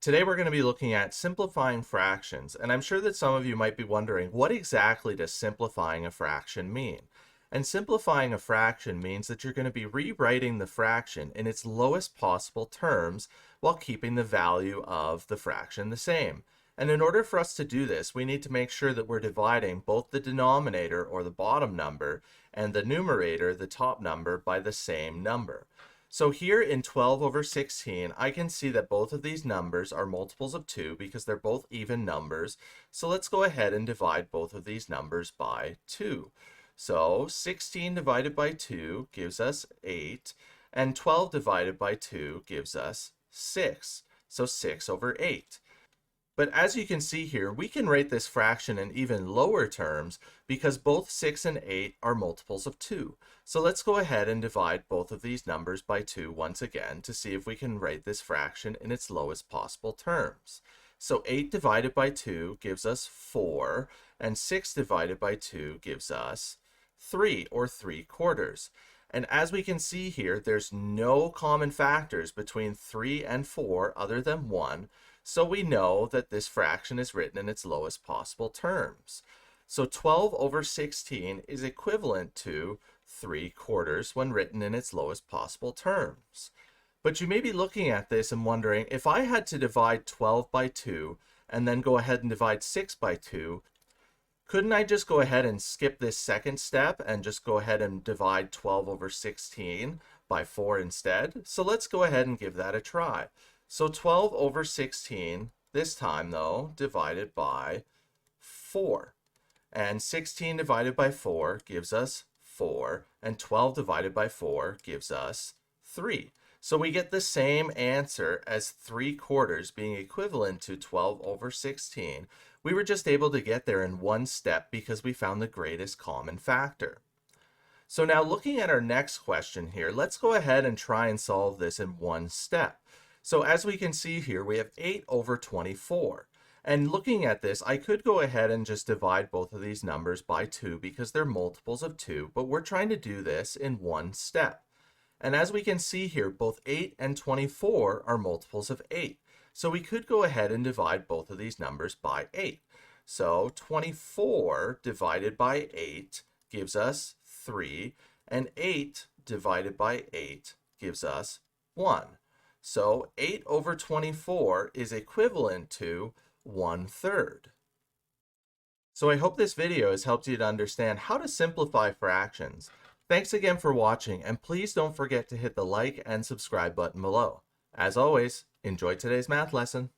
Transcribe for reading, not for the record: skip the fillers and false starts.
Today we're going to be looking at simplifying fractions, and I'm sure that some of you might be wondering, what exactly does simplifying a fraction mean? And simplifying a fraction means that you're going to be rewriting the fraction in its lowest possible terms while keeping the value of the fraction the same. And in order for us to do this, we need to make sure that we're dividing both the denominator, or the bottom number, and the numerator, the top number, by the same number. So here in 12 over 16, I can see that both of these numbers are multiples of 2 because they're both even numbers. So let's go ahead and divide both of these numbers by 2. So 16 divided by 2 gives us 8, and 12 divided by 2 gives us 6. So 6 over 8. But as you can see here, we can write this fraction in even lower terms because both 6 and 8 are multiples of 2. So let's go ahead and divide both of these numbers by 2 once again to see if we can write this fraction in its lowest possible terms. So 8 divided by 2 gives us 4, and 6 divided by 2 gives us 3, or 3/4. And as we can see here, there's no common factors between 3 and 4 other than 1. So we know that this fraction is written in its lowest possible terms. So 12 over 16 is equivalent to 3/4 when written in its lowest possible terms. But you may be looking at this and wondering, if I had to divide 12 by 2 and then go ahead and divide 6 by 2, couldn't I just go ahead and skip this second step and just go ahead and divide 12 over 16 by 4 instead? So let's go ahead and give that a try. So 12 over 16, this time though, divided by 4. And 16 divided by 4 gives us 4, and 12 divided by 4 gives us 3. So we get the same answer as 3/4 being equivalent to 12 over 16. We were just able to get there in one step because we found the greatest common factor. So now looking at our next question here, let's go ahead and try and solve this in one step. So as we can see here, we have 8 over 24. And looking at this, I could go ahead and just divide both of these numbers by 2 because they're multiples of 2, but we're trying to do this in one step. And as we can see here, both 8 and 24 are multiples of 8. So we could go ahead and divide both of these numbers by 8. So 24 divided by 8 gives us 3, and 8 divided by 8 gives us 1. So 8 over 24 is equivalent to 1/3. So I hope this video has helped you to understand how to simplify fractions. Thanks again for watching, and please don't forget to hit the like and subscribe button below. As always, enjoy today's math lesson.